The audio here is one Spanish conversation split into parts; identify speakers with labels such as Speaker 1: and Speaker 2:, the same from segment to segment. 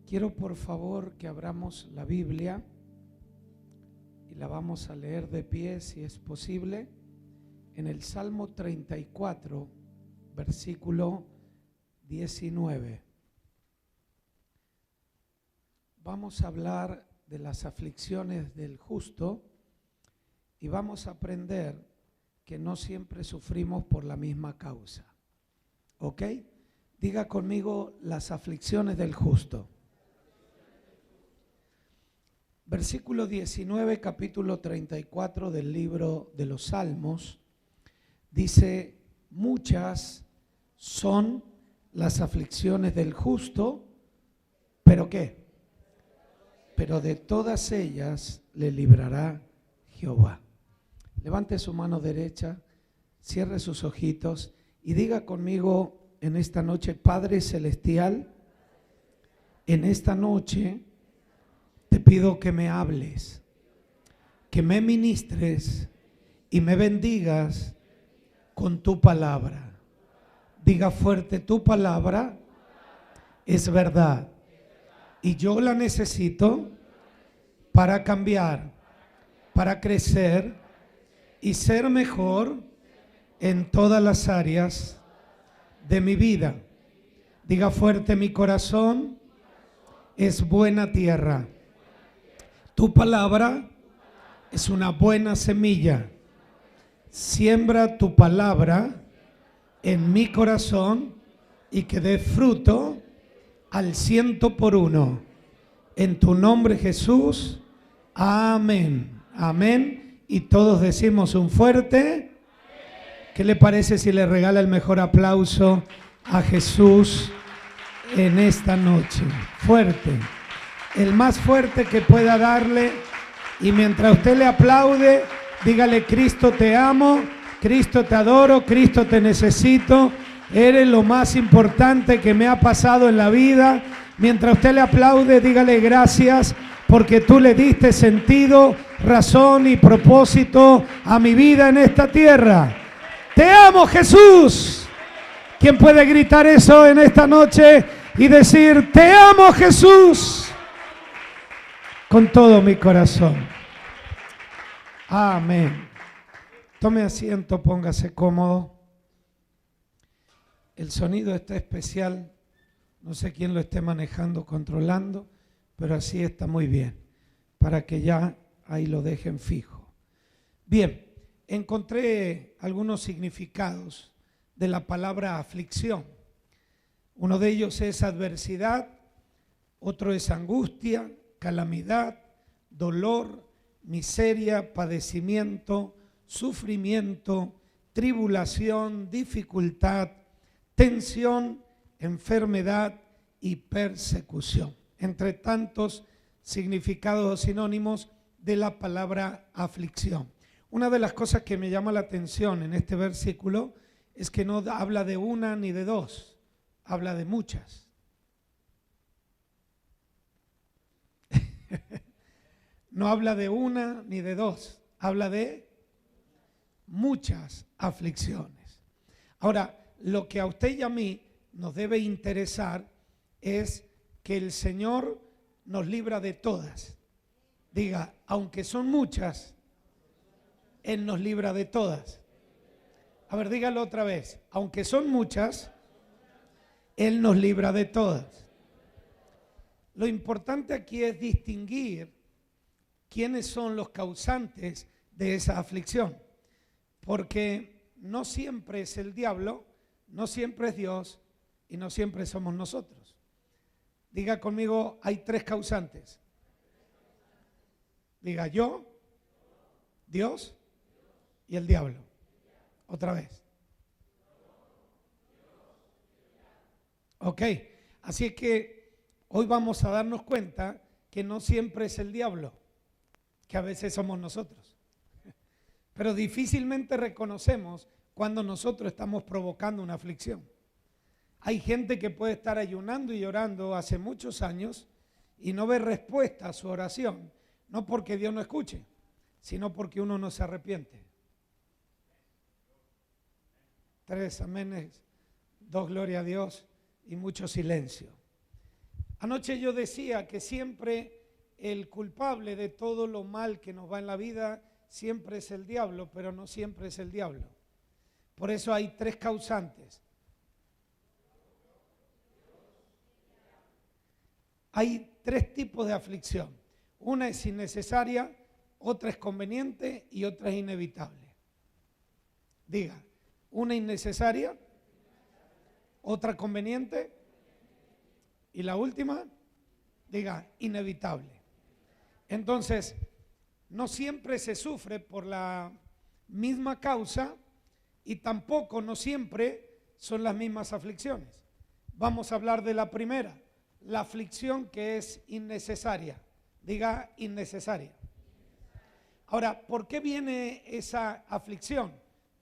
Speaker 1: Quiero por favor que abramos la Biblia y la vamos a leer de pie si es posible en el Salmo 34, versículo 19. Vamos a hablar de las aflicciones del justo y vamos a aprender que no siempre sufrimos por la misma causa. ¿Ok? Diga conmigo las aflicciones del justo. Versículo 19, capítulo 34 del libro de los Salmos, dice: muchas son las aflicciones del justo, ¿pero qué? Pero de todas ellas le librará Jehová. Levante su mano derecha, cierre sus ojitos y diga conmigo en esta noche: Padre Celestial, en esta noche te pido que me hables, que me ministres y me bendigas con tu palabra. Diga fuerte: tu palabra es verdad y yo la necesito para cambiar, para crecer y ser mejor en todas las áreas de mi vida. Diga fuerte: mi corazón es buena tierra. Tu palabra es una buena semilla. Siembra tu palabra en mi corazón y que dé fruto al 100%. En tu nombre, Jesús. Amén. Amén. Y todos decimos un fuerte. ¿Qué le parece si le regala el mejor aplauso a Jesús en esta noche? Fuerte. El más fuerte que pueda darle. Y mientras usted le aplaude, dígale: Cristo te amo, Cristo te adoro, Cristo te necesito. Eres lo más importante que me ha pasado en la vida. Mientras usted le aplaude, dígale: gracias porque tú le diste sentido, razón y propósito a mi vida en esta tierra. Te amo, Jesús. ¿Quién puede gritar eso en esta noche y decir: te amo, Jesús? Con todo mi corazón. Amén. Tome asiento, póngase cómodo. El sonido está especial. No sé quién lo esté manejando, controlando, pero así está muy bien, para que ya ahí lo dejen fijo. Bien, encontré algunos significados de la palabra aflicción. Uno de ellos es adversidad, otro es angustia, calamidad, dolor, miseria, padecimiento, sufrimiento, tribulación, dificultad, tensión, enfermedad y persecución, entre tantos significados sinónimos de la palabra aflicción. Una de las cosas que me llama la atención en este versículo es que no habla de una ni de dos, habla de muchas. No habla de una ni de dos, habla de muchas aflicciones. Ahora, lo que a usted y a mí nos debe interesar es que el Señor nos libra de todas. Diga: aunque son muchas, Él nos libra de todas. A ver, dígalo otra vez: aunque son muchas, Él nos libra de todas. Lo importante aquí es distinguir quiénes son los causantes de esa aflicción, porque no siempre es el diablo, no siempre es Dios y no siempre somos nosotros. Diga conmigo: hay tres causantes. Diga: yo, Dios y el diablo. Otra vez. Ok, así es que hoy vamos a darnos cuenta que no siempre es el diablo, que a veces somos nosotros. Pero difícilmente reconocemos cuando nosotros estamos provocando una aflicción. Hay gente que puede estar ayunando y orando hace muchos años y no ve respuesta a su oración, no porque Dios no escuche, sino porque uno no se arrepiente. 3 amenes, 2 gloria a Dios y mucho silencio. Anoche yo decía que siempre el culpable de todo lo mal que nos va en la vida siempre es el diablo, pero no siempre es el diablo. Por eso hay tres causantes. Hay tres tipos de aflicción. Una es innecesaria, otra es conveniente y otra es inevitable. Diga, una innecesaria, otra conveniente y la última, diga, inevitable. Entonces, no siempre se sufre por la misma causa y tampoco no siempre son las mismas aflicciones. Vamos a hablar de la primera, la aflicción que es innecesaria. Diga, innecesaria. Ahora, ¿por qué viene esa aflicción?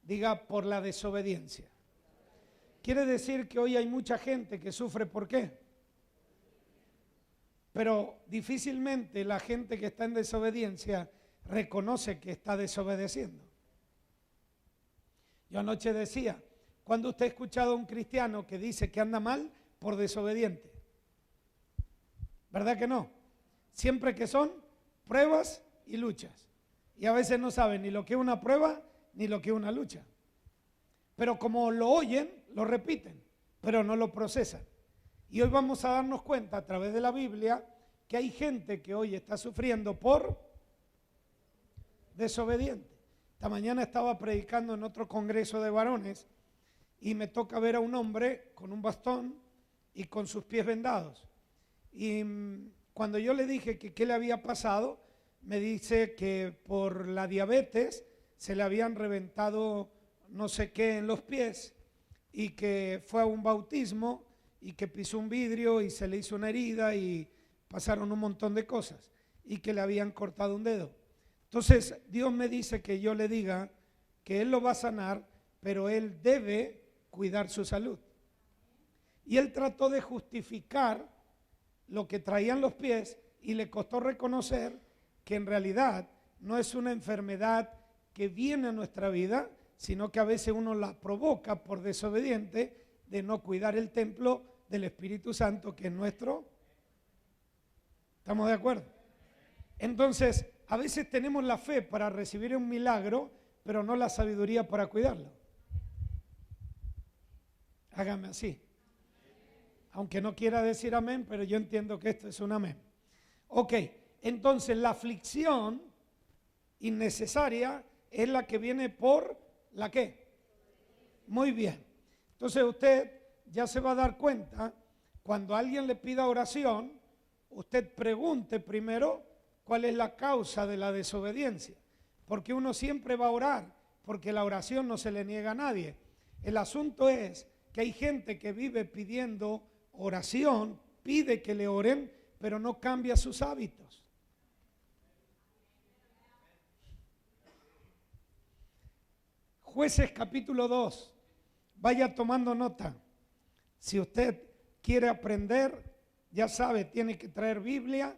Speaker 1: Diga, por la desobediencia. Quiere decir que hoy hay mucha gente que sufre, ¿por qué? Pero difícilmente la gente que está en desobediencia reconoce que está desobedeciendo. Yo anoche decía, ¿cuándo usted ha escuchado a un cristiano que dice que anda mal por desobediente? ¿Verdad que no? Siempre que son pruebas y luchas. Y a veces no saben ni lo que es una prueba ni lo que es una lucha. Pero como lo oyen, lo repiten, pero no lo procesan. Y hoy vamos a darnos cuenta a través de la Biblia que hay gente que hoy está sufriendo por desobediente. Esta mañana estaba predicando en otro congreso de varones y me toca ver a un hombre con un bastón y con sus pies vendados. Y cuando yo le dije que qué le había pasado, me dice que por la diabetes se le habían reventado no sé qué en los pies y que fue a un bautismo y que pisó un vidrio y se le hizo una herida y pasaron un montón de cosas y que le habían cortado un dedo. Entonces Dios me dice que yo le diga que Él lo va a sanar, pero Él debe cuidar su salud. Y él trató de justificar lo que traían los pies y le costó reconocer que en realidad no es una enfermedad que viene a nuestra vida, sino que a veces uno la provoca por desobediente de no cuidar el templo del Espíritu Santo que es nuestro. ¿Estamos de acuerdo? Entonces, a veces tenemos la fe para recibir un milagro, pero no la sabiduría para cuidarlo. Hágame así. Aunque no quiera decir amén, pero yo entiendo que esto es un amén. Ok, entonces la aflicción innecesaria es la que viene por ¿la qué? Muy bien. Entonces usted ya se va a dar cuenta, cuando alguien le pida oración, usted pregunte primero cuál es la causa de la desobediencia. Porque uno siempre va a orar, porque la oración no se le niega a nadie. El asunto es que hay gente que vive pidiendo oración, pide que le oren, pero no cambia sus hábitos. Jueces capítulo 2, vaya tomando nota. Si usted quiere aprender, ya sabe, tiene que traer Biblia,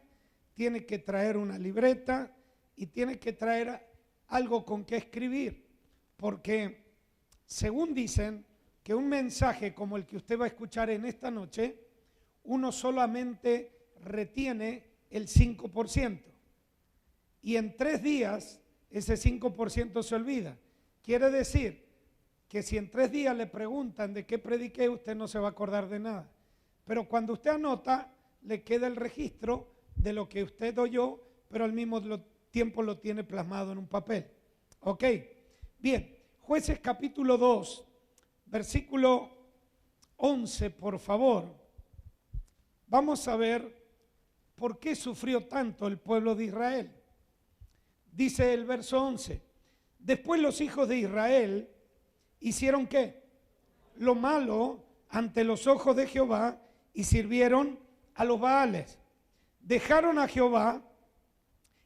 Speaker 1: tiene que traer una libreta y tiene que traer algo con que escribir, porque según dicen que un mensaje como el que usted va a escuchar en esta noche, uno solamente retiene el 5%. Y en 3 días ese 5% se olvida. Quiere decir que si en 3 días le preguntan de qué prediqué, usted no se va a acordar de nada. Pero cuando usted anota, le queda el registro de lo que usted oyó, pero al mismo tiempo lo tiene plasmado en un papel. ¿Ok? Bien, Jueces capítulo 2. Versículo 11, por favor. Vamos a ver por qué sufrió tanto el pueblo de Israel. Dice el verso 11. Después los hijos de Israel hicieron ¿qué? Lo malo ante los ojos de Jehová y sirvieron a los Baales. Dejaron a Jehová,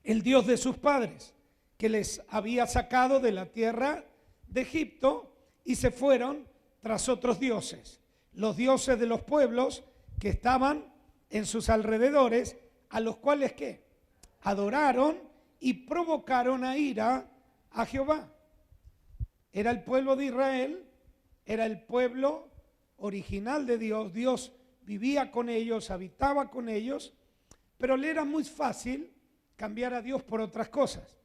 Speaker 1: el Dios de sus padres, que les había sacado de la tierra de Egipto, y se fueron tras otros dioses, los dioses de los pueblos que estaban en sus alrededores, a los cuales ¿qué? Adoraron y provocaron a ira a Jehová. Era el pueblo de Israel, era el pueblo original de Dios. Dios vivía con ellos, habitaba con ellos, pero le era muy fácil cambiar a Dios por otras cosas.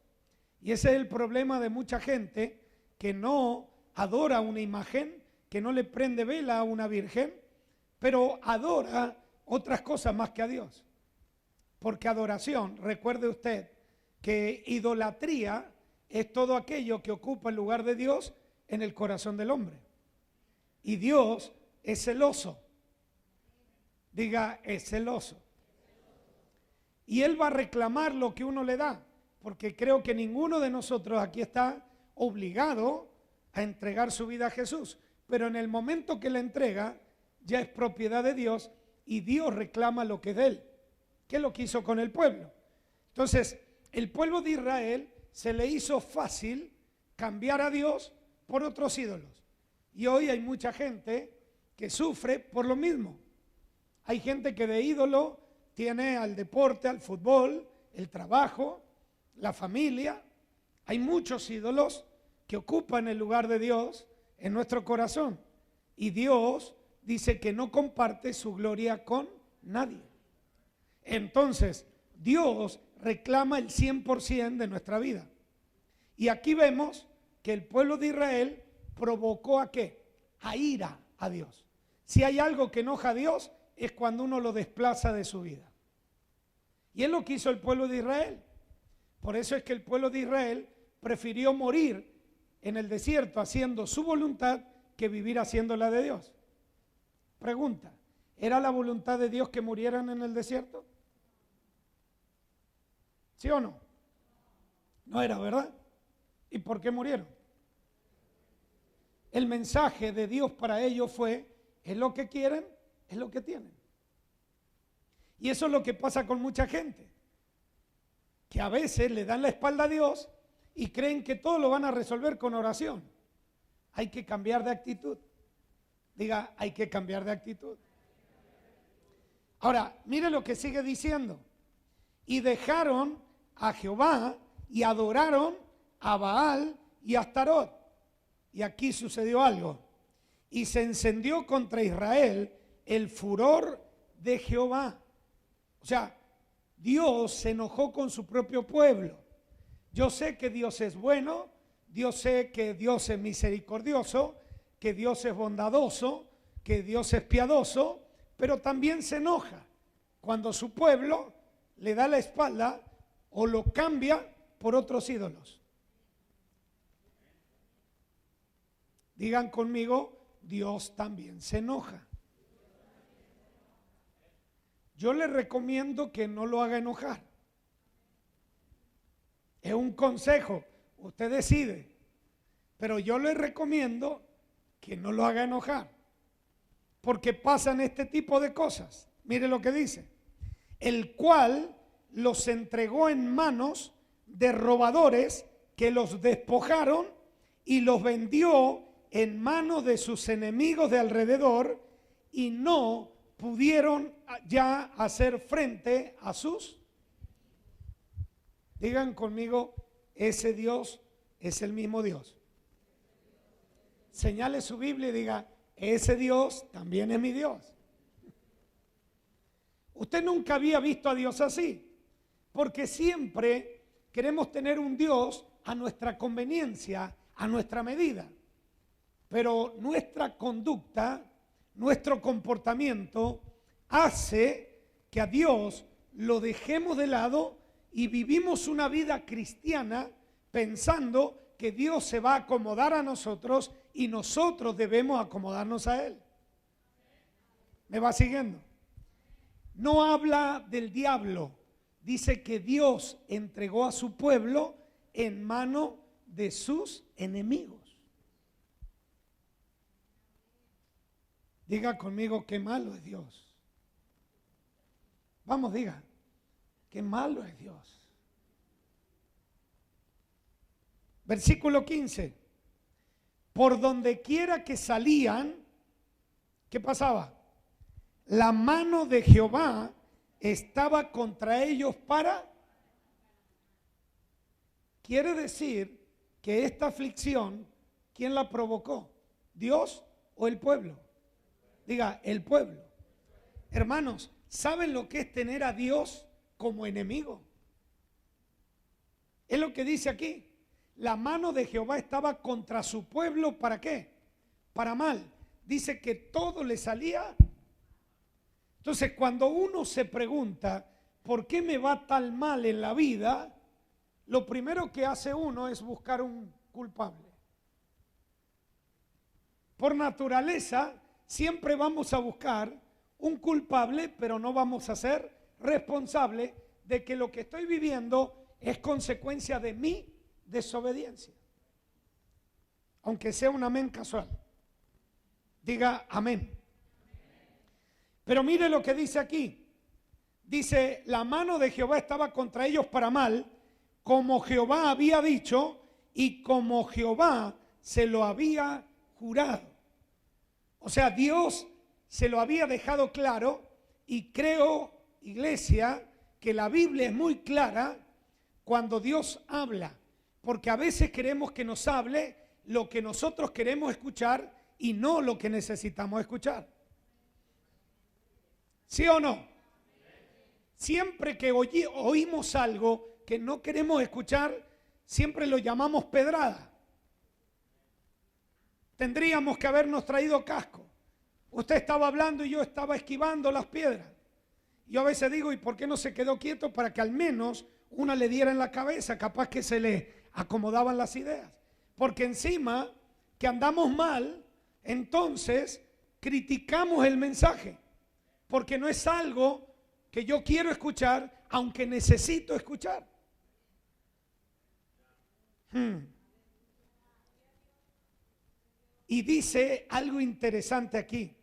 Speaker 1: Y ese es el problema de mucha gente que no adora una imagen, que no le prende vela a una virgen, pero adora otras cosas más que a Dios. Porque adoración, recuerde usted que idolatría es todo aquello que ocupa el lugar de Dios en el corazón del hombre. Y Dios es celoso. Diga, es celoso. Y Él va a reclamar lo que uno le da, porque creo que ninguno de nosotros aquí está obligado a entregar su vida a Jesús. Pero en el momento que la entrega, ya es propiedad de Dios y Dios reclama lo que es de Él. ¿Qué es lo que hizo con el pueblo? Entonces, el pueblo de Israel se le hizo fácil cambiar a Dios por otros ídolos. Y hoy hay mucha gente que sufre por lo mismo. Hay gente que de ídolo tiene al deporte, al fútbol, el trabajo, la familia. Hay muchos ídolos que ocupan el lugar de Dios en nuestro corazón. Y Dios dice que no comparte su gloria con nadie. Entonces, Dios reclama el 100% de nuestra vida. Y aquí vemos que el pueblo de Israel provocó ¿a qué? A ira a Dios. Si hay algo que enoja a Dios, es cuando uno lo desplaza de su vida. Y es lo que hizo el pueblo de Israel. Por eso es que el pueblo de Israel prefirió morir en el desierto haciendo su voluntad que vivir haciendo la de Dios. Pregunta, ¿era la voluntad de Dios que murieran en el desierto? ¿Sí o no? No era, ¿verdad? ¿Y por qué murieron? El mensaje de Dios para ellos fue, es lo que quieren, es lo que tienen. Y eso es lo que pasa con mucha gente, que a veces le dan la espalda a Dios y creen que todo lo van a resolver con oración. Hay que cambiar de actitud. Diga, hay que cambiar de actitud. Ahora, mire lo que sigue diciendo. Y dejaron a Jehová y adoraron a Baal y a Astarot. Y aquí sucedió algo. Y se encendió contra Israel el furor de Jehová. O sea, Dios se enojó con su propio pueblo. Yo sé que Dios es bueno, yo sé que Dios es misericordioso, que Dios es bondadoso, que Dios es piadoso, pero también se enoja cuando su pueblo le da la espalda o lo cambia por otros ídolos. Digan conmigo, Dios también se enoja. Yo les recomiendo que no lo haga enojar. Es un consejo, usted decide, pero yo les recomiendo que no lo haga enojar, porque pasan este tipo de cosas. Mire lo que dice, el cual los entregó en manos de robadores que los despojaron y los vendió en manos de sus enemigos de alrededor y no pudieron ya hacer frente a sus. Digan conmigo, ese Dios es el mismo Dios. Señale su Biblia y diga, ese Dios también es mi Dios. Usted nunca había visto a Dios así, porque siempre queremos tener un Dios a nuestra conveniencia, a nuestra medida. Pero nuestra conducta, nuestro comportamiento hace que a Dios lo dejemos de lado y vivimos una vida cristiana pensando que Dios se va a acomodar a nosotros y nosotros debemos acomodarnos a Él. ¿Me va siguiendo? No habla del diablo, dice que Dios entregó a su pueblo en mano de sus enemigos. Diga conmigo, qué malo es Dios. Vamos, diga, qué malo es Dios. Versículo 15. Por donde quiera que salían, ¿qué pasaba? La mano de Jehová estaba contra ellos para. Quiere decir que esta aflicción, ¿quién la provocó? ¿Dios o el pueblo? Diga, el pueblo. Hermanos, ¿saben lo que es tener a Dios como enemigo? Es lo que dice aquí. La mano de Jehová estaba contra su pueblo, ¿para qué? Para mal. Dice que todo le salía. Entonces, cuando uno se pregunta, ¿por qué me va tan mal en la vida? Lo primero que hace uno es buscar un culpable. Por naturaleza, siempre vamos a buscar un culpable, pero no vamos a ser responsables de que lo que estoy viviendo es consecuencia de mi desobediencia. Aunque sea un amén casual. Diga amén. Pero mire lo que dice aquí. Dice, la mano de Jehová estaba contra ellos para mal, como Jehová había dicho y como Jehová se lo había jurado. O sea, Dios se lo había dejado claro, y creo, iglesia, que la Biblia es muy clara cuando Dios habla, porque a veces queremos que nos hable lo que nosotros queremos escuchar y no lo que necesitamos escuchar. ¿Sí o no? Siempre que oímos algo que no queremos escuchar, siempre lo llamamos pedrada. Tendríamos que habernos traído casco. Usted estaba hablando y yo estaba esquivando las piedras. Yo a veces digo, ¿y por qué no se quedó quieto para que al menos una le diera en la cabeza? Capaz que se le acomodaban las ideas. Porque encima que andamos mal, entonces criticamos el mensaje. Porque no es algo que yo quiero escuchar, aunque necesito escuchar. Y dice algo interesante aquí.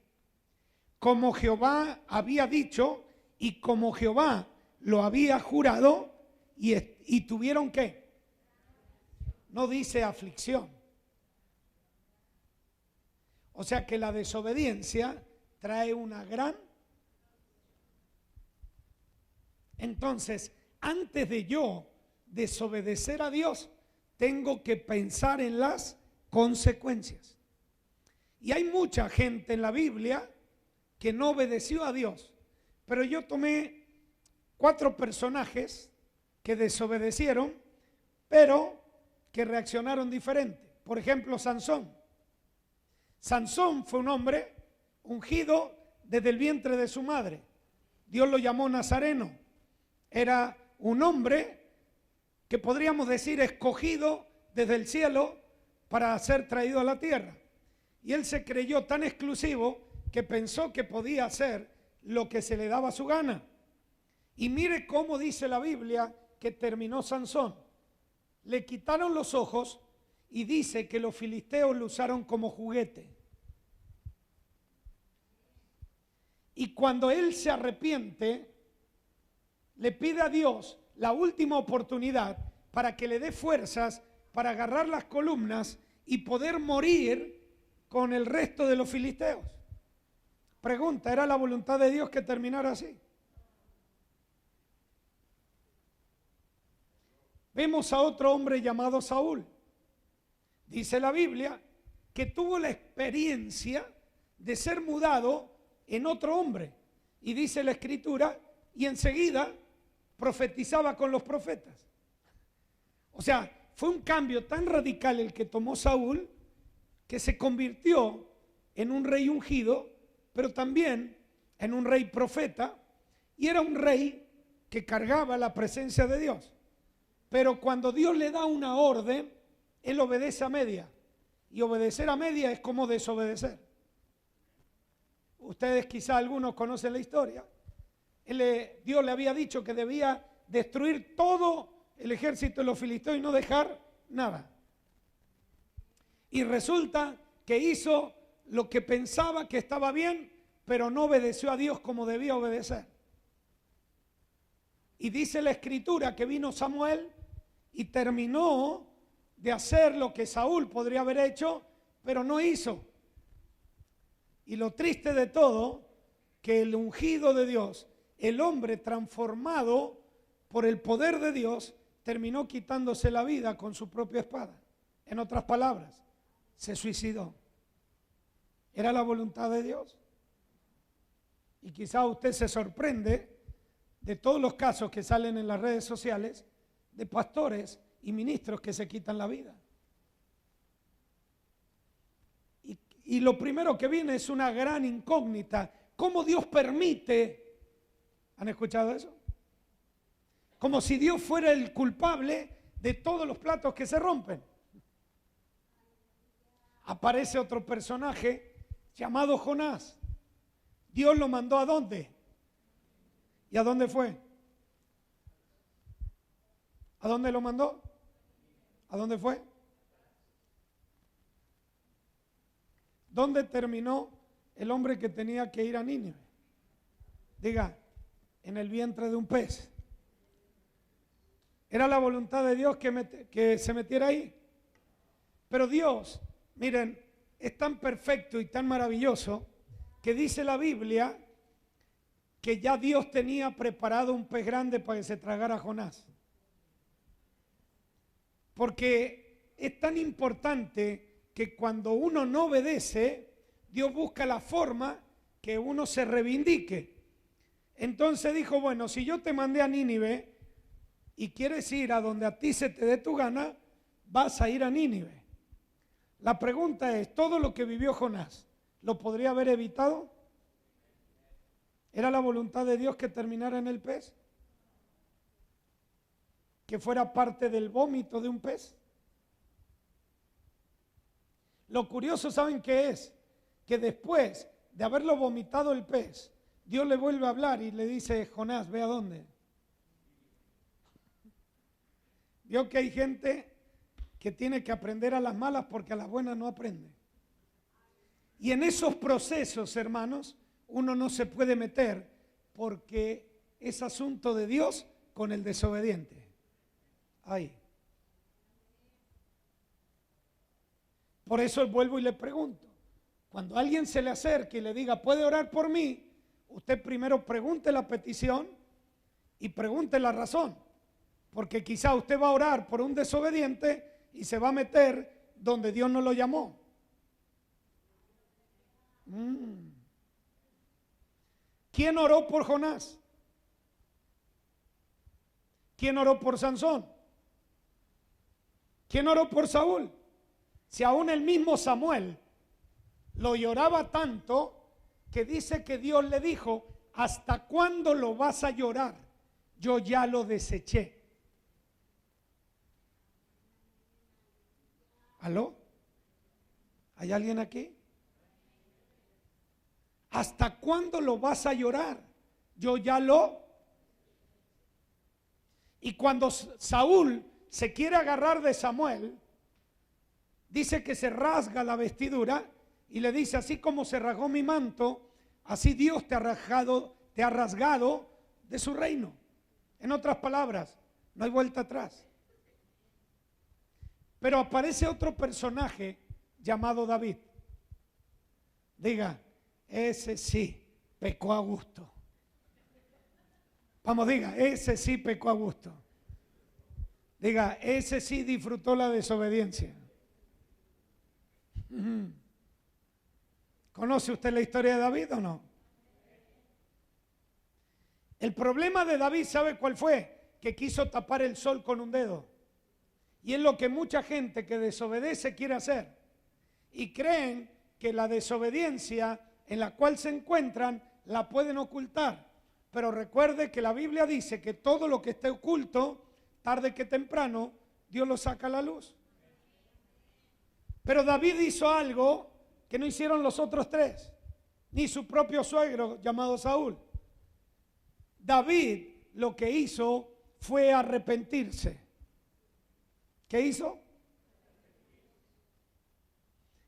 Speaker 1: Como Jehová había dicho y como Jehová lo había jurado, y tuvieron ¿qué? No dice aflicción. O sea que la desobediencia trae una gran. Entonces, antes de yo desobedecer a Dios, tengo que pensar en las consecuencias. Y hay mucha gente en la Biblia que no obedeció a Dios. Pero yo tomé 4 personajes que desobedecieron, pero que reaccionaron diferente. Por ejemplo, Sansón. Sansón fue un hombre ungido desde el vientre de su madre. Dios lo llamó Nazareno. Era un hombre que podríamos decir escogido desde el cielo para ser traído a la tierra. Y él se creyó tan exclusivo que pensó que podía hacer lo que se le daba su gana. Y mire cómo dice la Biblia que terminó Sansón. Le quitaron los ojos y dice que los filisteos lo usaron como juguete. Y cuando él se arrepiente, le pide a Dios la última oportunidad para que le dé fuerzas para agarrar las columnas y poder morir con el resto de los filisteos. Pregunta, ¿era la voluntad de Dios que terminara así? Vemos a otro hombre llamado Saúl. Dice la Biblia que tuvo la experiencia de ser mudado en otro hombre. Y dice la Escritura, y enseguida profetizaba con los profetas. O sea, fue un cambio tan radical el que tomó Saúl, que se convirtió en un rey ungido, pero también en un rey profeta, y era un rey que cargaba la presencia de Dios. Pero cuando Dios le da una orden, él obedece a media, y obedecer a media es como desobedecer. Ustedes quizá algunos conocen la historia. Dios le había dicho que debía destruir todo el ejército de los filisteos y no dejar nada. Y resulta que hizo lo que pensaba que estaba bien, pero no obedeció a Dios como debía obedecer. Y dice la Escritura que vino Samuel y terminó de hacer lo que Saúl podría haber hecho, pero no hizo. Y lo triste de todo, que el ungido de Dios, el hombre transformado por el poder de Dios, terminó quitándose la vida con su propia espada. En otras palabras, se suicidó. ¿Era la voluntad de Dios? Y quizá usted se sorprende de todos los casos que salen en las redes sociales de pastores y ministros que se quitan la vida. Y lo primero que viene es una gran incógnita. ¿Cómo Dios permite? ¿Han escuchado eso? Como si Dios fuera el culpable de todos los platos que se rompen. Aparece otro personaje llamado Jonás. Dios lo mandó ¿a dónde? ¿Y a dónde fue? ¿A dónde lo mandó? ¿A dónde fue? ¿Dónde terminó el hombre que tenía que ir a Nínive? Diga, en el vientre de un pez. Era la voluntad de Dios que se metiera ahí. Pero Dios, miren, es tan perfecto y tan maravilloso que dice la Biblia que ya Dios tenía preparado un pez grande para que se tragara a Jonás. Porque es tan importante que cuando uno no obedece, Dios busca la forma que uno se reivindique. Entonces dijo, bueno, si yo te mandé a Nínive y quieres ir a donde a ti se te dé tu gana, vas a ir a Nínive. La pregunta es, ¿todo lo que vivió Jonás lo podría haber evitado? ¿Era la voluntad de Dios que terminara en el pez? ¿Que fuera parte del vómito de un pez? Lo curioso, ¿saben qué es? Que después de haberlo vomitado el pez, Dios le vuelve a hablar y le dice, Jonás, ¿ve a dónde? Vio que hay gente que tiene que aprender a las malas porque a las buenas no aprende. Y en esos procesos, hermanos, uno no se puede meter porque es asunto de Dios con el desobediente. Ahí. Por eso vuelvo y le pregunto, cuando alguien se le acerque y le diga, ¿puede orar por mí? Usted primero pregunte la petición y pregunte la razón, porque quizá usted va a orar por un desobediente y se va a meter donde Dios no lo llamó. ¿Quién oró por Jonás? ¿Quién oró por Sansón? ¿Quién oró por Saúl? Si aún el mismo Samuel lo lloraba tanto que dice que Dios le dijo, ¿hasta cuándo lo vas a llorar? Yo ya lo deseché. ¿Aló? ¿Hay alguien aquí? ¿Hasta cuándo lo vas a llorar? Yo ya lo... Y cuando Saúl se quiere agarrar de Samuel, dice que se rasga la vestidura y le dice, así como se rasgó mi manto, así Dios te ha rasgado de su reino. En otras palabras, no hay vuelta atrás. Pero aparece otro personaje llamado David. Diga, ese sí pecó a gusto. Vamos, diga, ese sí pecó a gusto. Diga, ese sí disfrutó la desobediencia. ¿Conoce usted la historia de David o no? El problema de David, ¿sabe cuál fue? Que quiso tapar el sol con un dedo. Y es lo que mucha gente que desobedece quiere hacer. Y creen que la desobediencia en la cual se encuentran la pueden ocultar. Pero recuerde que la Biblia dice que todo lo que esté oculto, tarde que temprano, Dios lo saca a la luz. Pero David hizo algo que no hicieron los otros tres, ni su propio suegro llamado Saúl. David lo que hizo fue arrepentirse. ¿Qué hizo?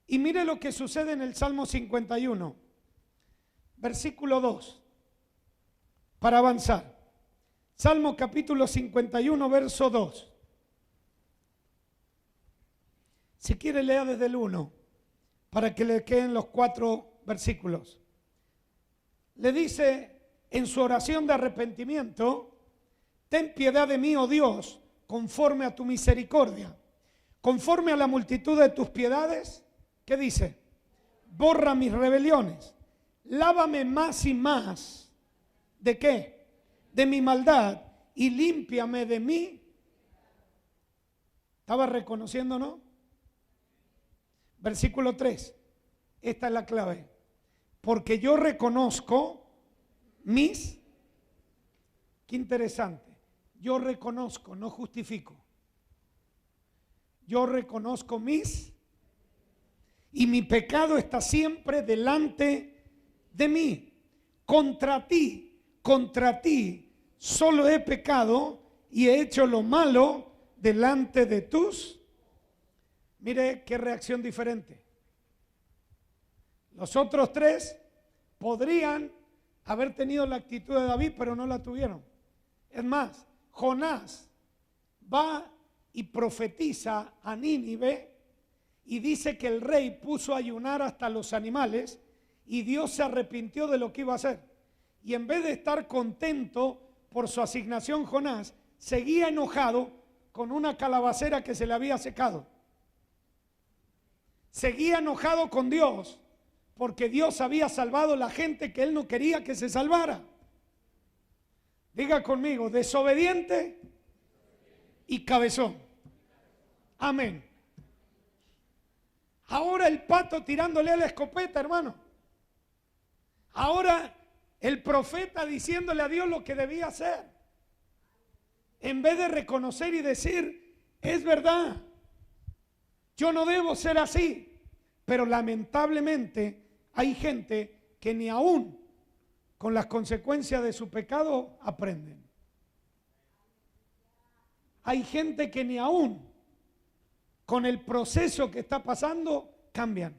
Speaker 1: Y mire lo que sucede en el Salmo 51, versículo 2, para avanzar. Salmo capítulo 51, verso 2. Si quiere, lea desde el 1, para que le queden los 4 versículos. Le dice en su oración de arrepentimiento, ten piedad de mí, oh Dios, conforme a tu misericordia, conforme a la multitud de tus piedades. ¿Qué dice? Borra mis rebeliones, lávame más y más. ¿De qué? De mi maldad, y límpiame de mí. ¿Estaba reconociendo, no? Versículo 3. Esta es la clave. Porque yo reconozco mis. Qué interesante. Yo reconozco, no justifico. Yo reconozco mis. Y mi pecado está siempre delante de mí. Contra ti, solo he pecado y he hecho lo malo delante de tus. Mire qué reacción diferente. Los otros tres podrían haber tenido la actitud de David, pero no la tuvieron. Es más, Jonás va y profetiza a Nínive y dice que el rey puso a ayunar hasta los animales y Dios se arrepintió de lo que iba a hacer. Y en vez de estar contento por su asignación, Jonás seguía enojado con una calabacera que se le había secado. Seguía enojado con Dios porque Dios había salvado a la gente que él no quería que se salvara. Diga conmigo, desobediente y cabezón. Amén. Ahora el pato tirándole a la escopeta, hermano. Ahora el profeta diciéndole a Dios lo que debía hacer. En vez de reconocer y decir, es verdad, yo no debo ser así. Pero lamentablemente hay gente que ni aún con las consecuencias de su pecado aprenden. Hay gente que ni aún con el proceso que está pasando cambian.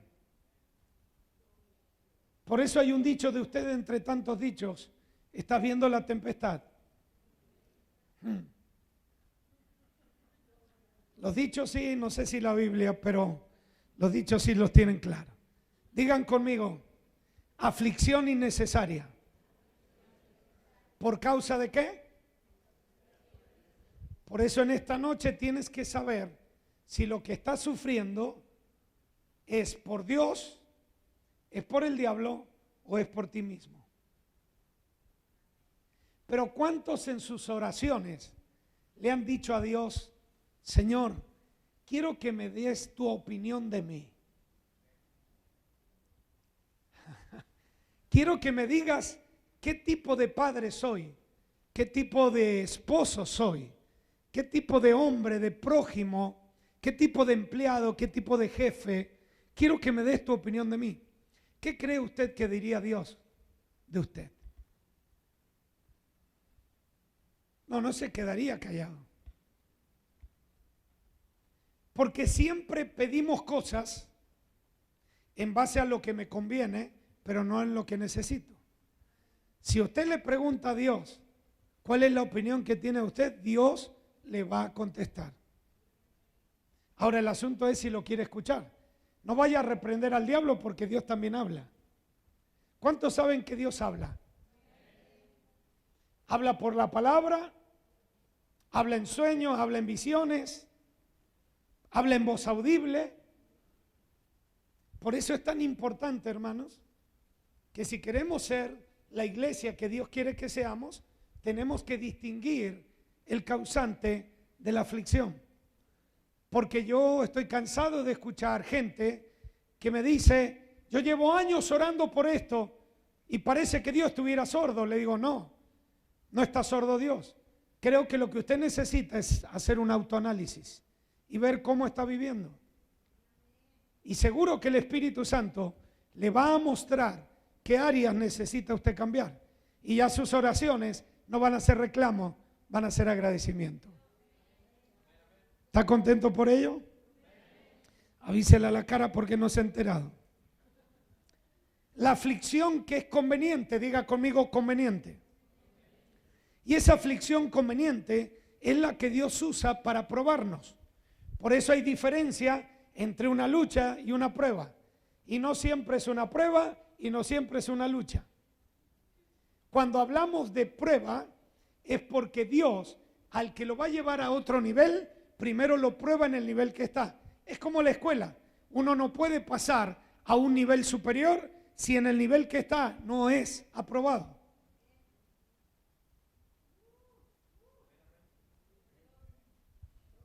Speaker 1: Por eso hay un dicho de ustedes entre tantos dichos: estás viendo la tempestad. Los dichos sí, no sé si la Biblia, pero los dichos sí los tienen claro. Digan conmigo, aflicción innecesaria. ¿Por causa de qué? Por eso en esta noche tienes que saber si lo que estás sufriendo es por Dios, es por el diablo o es por ti mismo. Pero ¿cuántos en sus oraciones le han dicho a Dios, Señor, quiero que me des tu opinión de mí? Quiero que me digas qué tipo de padre soy, qué tipo de esposo soy, qué tipo de hombre, de prójimo, qué tipo de empleado, qué tipo de jefe. Quiero que me des tu opinión de mí. ¿Qué cree usted que diría Dios de usted? No se quedaría callado. Porque siempre pedimos cosas en base a lo que me conviene, pero no en lo que necesito. Si usted le pregunta a Dios cuál es la opinión que tiene usted, Dios le va a contestar. Ahora el asunto es si lo quiere escuchar. No vaya a reprender al diablo porque Dios también habla. ¿Cuántos saben que Dios habla? Habla por la palabra, habla en sueños, habla en visiones, habla en voz audible. Por eso es tan importante, hermanos, que si queremos ser la iglesia que Dios quiere que seamos, tenemos que distinguir el causante de la aflicción. Porque yo estoy cansado de escuchar gente que me dice, yo llevo años orando por esto y parece que Dios estuviera sordo. Le digo, no está sordo Dios. Creo que lo que usted necesita es hacer un autoanálisis y ver cómo está viviendo. Y seguro que el Espíritu Santo le va a mostrar qué áreas necesita usted cambiar. Y ya sus oraciones no van a ser reclamos, van a ser agradecimiento. ¿Está contento por ello? Avísele a la cara porque no se ha enterado. La aflicción que es conveniente, diga conmigo conveniente. Y esa aflicción conveniente es la que Dios usa para probarnos. Por eso hay diferencia entre una lucha y una prueba. Y no siempre es una prueba y no siempre es una lucha. Cuando hablamos de prueba es porque Dios, al que lo va a llevar a otro nivel, primero lo prueba en el nivel que está. Es como la escuela. Uno no puede pasar a un nivel superior si en el nivel que está no es aprobado?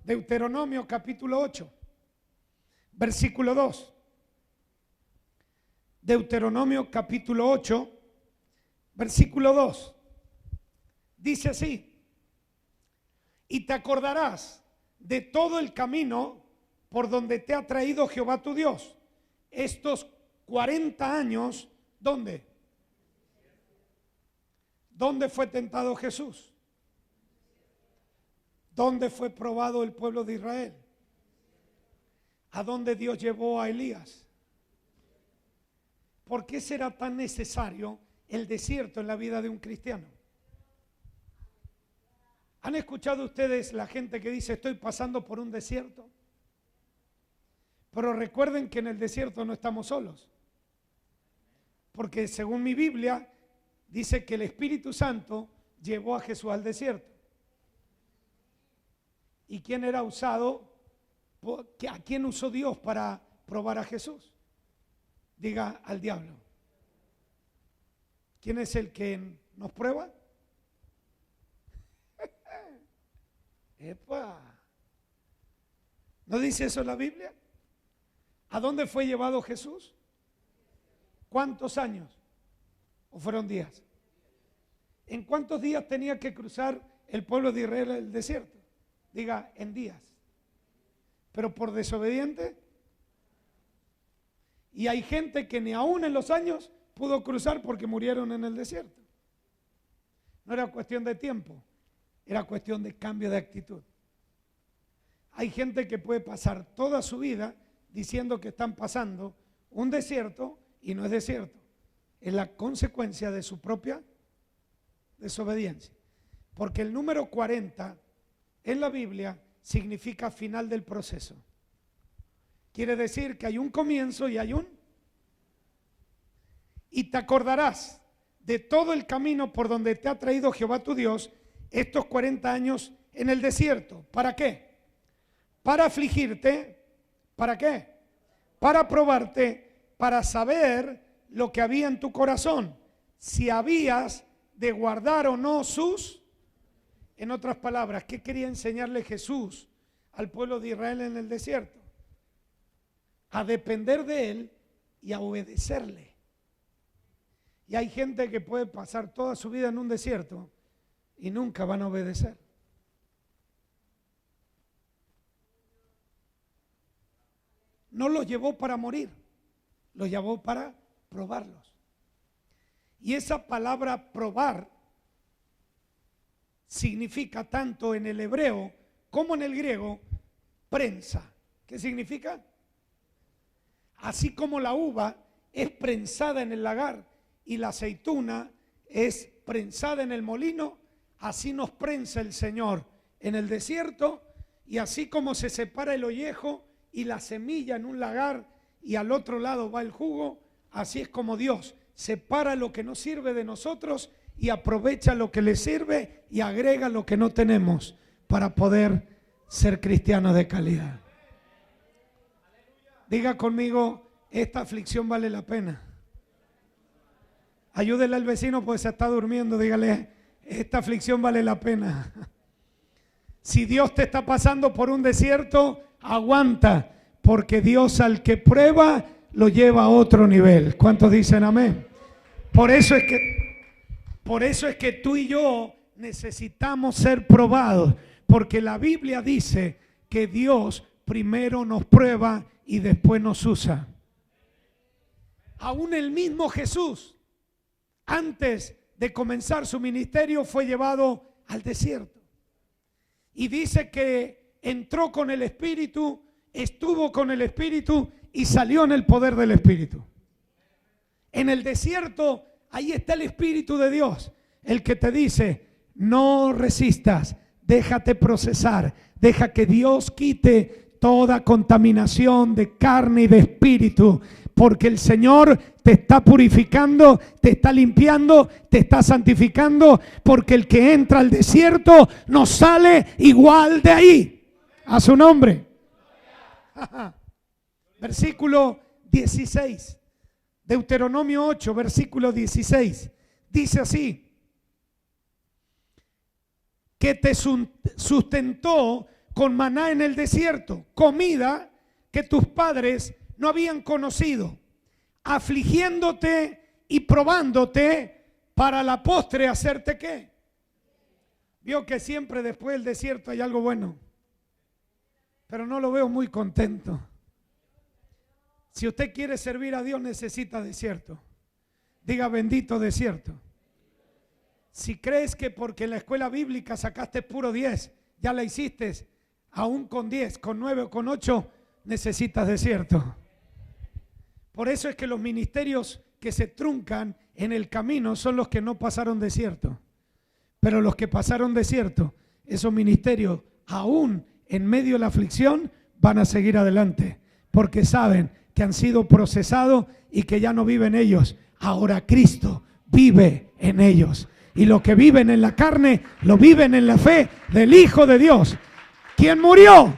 Speaker 1: Deuteronomio capítulo 8, versículo 2. Deuteronomio capítulo 8, versículo 2. Dice así: y te acordarás de todo el camino por donde te ha traído Jehová tu Dios estos 40 años. ¿Dónde? ¿Dónde fue tentado Jesús? ¿Dónde fue probado el pueblo de Israel? ¿A dónde Dios llevó a Elías? ¿Por qué será tan necesario el desierto en la vida de un cristiano? ¿Han escuchado ustedes la gente que dice estoy pasando por un desierto? Pero recuerden que en el desierto no estamos solos. Porque según mi Biblia dice que el Espíritu Santo llevó a Jesús al desierto. ¿Y quién era usado? ¿A quién usó Dios para probar a Jesús? Diga: al diablo. ¿Quién es el que nos prueba? ¡Epa! ¿No dice eso la Biblia? ¿A dónde fue llevado Jesús? ¿Cuántos años? ¿O fueron días? ¿En cuántos días tenía que cruzar el pueblo de Israel el desierto? Diga: en días. Pero por desobediente. Y hay gente que ni aún en los años pudo cruzar porque murieron en el desierto. No era cuestión de tiempo, era cuestión de cambio de actitud. Hay gente que puede pasar toda su vida diciendo que están pasando un desierto y no es desierto. Es la consecuencia de su propia desobediencia. Porque el número 40 en la Biblia significa final del proceso. Quiere decir que hay un comienzo y hay un... Y te acordarás de todo el camino por donde te ha traído Jehová tu Dios estos 40 años en el desierto. ¿Para qué? Para afligirte. ¿Para qué? Para probarte, para saber lo que había en tu corazón, si habías de guardar o no sus... En otras palabras, ¿qué quería enseñarle Jesús al pueblo de Israel en el desierto? A depender de Él y a obedecerle. Y hay gente que puede pasar toda su vida en un desierto y nunca van a obedecer. No los llevó para morir, los llevó para probarlos. Y esa palabra probar significa tanto en el hebreo como en el griego prensa. ¿Qué significa? Así como la uva es prensada en el lagar y la aceituna es prensada en el molino, así nos prensa el Señor en el desierto. Y así como se separa el ollejo y la semilla en un lagar y al otro lado va el jugo, así es como Dios separa lo que no sirve de nosotros y aprovecha lo que le sirve y agrega lo que no tenemos para poder ser cristianos de calidad. Diga conmigo: esta aflicción vale la pena. Ayúdele al vecino pues se está durmiendo, dígale: esta aflicción vale la pena. Si Dios te está pasando por un desierto, aguanta, porque Dios al que prueba lo lleva a otro nivel. ¿Cuántos dicen amén? Por eso es que tú y yo necesitamos ser probados, porque la Biblia dice que Dios primero nos prueba y después nos usa. Aún el mismo Jesús, antes de comenzar su ministerio, fue llevado al desierto. Y dice que entró con el Espíritu, estuvo con el Espíritu y salió en el poder del Espíritu. En el desierto, ahí está el Espíritu de Dios, el que te dice: no resistas, déjate procesar, deja que Dios quite toda contaminación de carne y de espíritu, porque el Señor te está purificando, te está limpiando, te está santificando, porque el que entra al desierto no sale igual de ahí. A su nombre. Versículo 16 Deuteronomio 8, versículo 16. Dice así: que te sustentó con maná en el desierto, comida que tus padres no habían conocido, afligiéndote y probándote para la postre hacerte ¿qué? Vio que siempre después del desierto hay algo bueno, pero no lo veo muy contento. Si usted quiere servir a Dios necesita desierto. Diga bendito desierto. Si crees que porque en la escuela bíblica sacaste puro 10, ya la hiciste, aún con 10, con 9 o con 8, necesitas desierto. Por eso es que los ministerios que se truncan en el camino son los que no pasaron desierto. Pero los que pasaron desierto, esos ministerios, aún en medio de la aflicción, van a seguir adelante. Porque saben que han sido procesados y que ya no viven ellos. Ahora Cristo vive en ellos. Y lo que viven en la carne, lo viven en la fe del Hijo de Dios, quien murió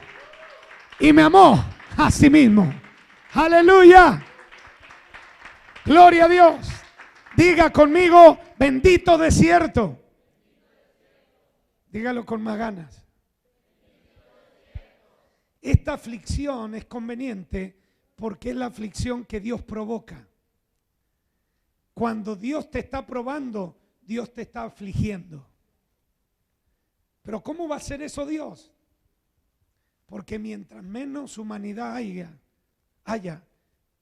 Speaker 1: y me amó a sí mismo. ¡Aleluya! ¡Gloria a Dios! Diga conmigo, bendito desierto. Dígalo con más ganas. Esta aflicción es conveniente porque es la aflicción que Dios provoca. Cuando Dios te está probando, Dios te está afligiendo. Pero ¿cómo va a ser eso Dios? Porque mientras menos humanidad haya,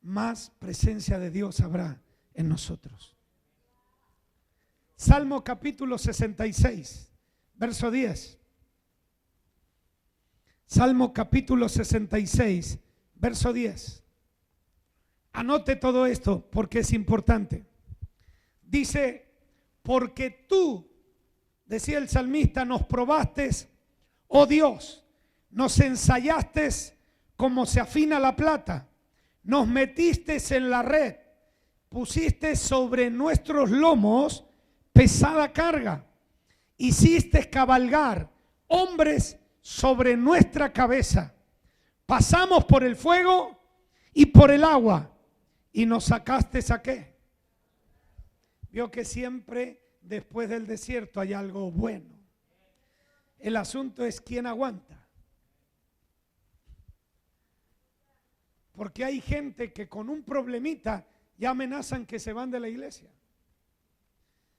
Speaker 1: más presencia de Dios habrá en nosotros. Salmo capítulo 66, verso 10. Salmo capítulo 66, verso 10. Anote todo esto porque es importante. Dice: porque tú, decía el salmista, nos probaste, oh Dios, nos ensayaste como se afina la plata, nos metiste en la red, pusiste sobre nuestros lomos pesada carga, hiciste cabalgar hombres sobre nuestra cabeza, pasamos por el fuego y por el agua y nos sacaste ¿a qué? Vio que siempre después del desierto hay algo bueno. El asunto es quién aguanta. Porque hay gente que con un problemita ya amenazan que se van de la iglesia.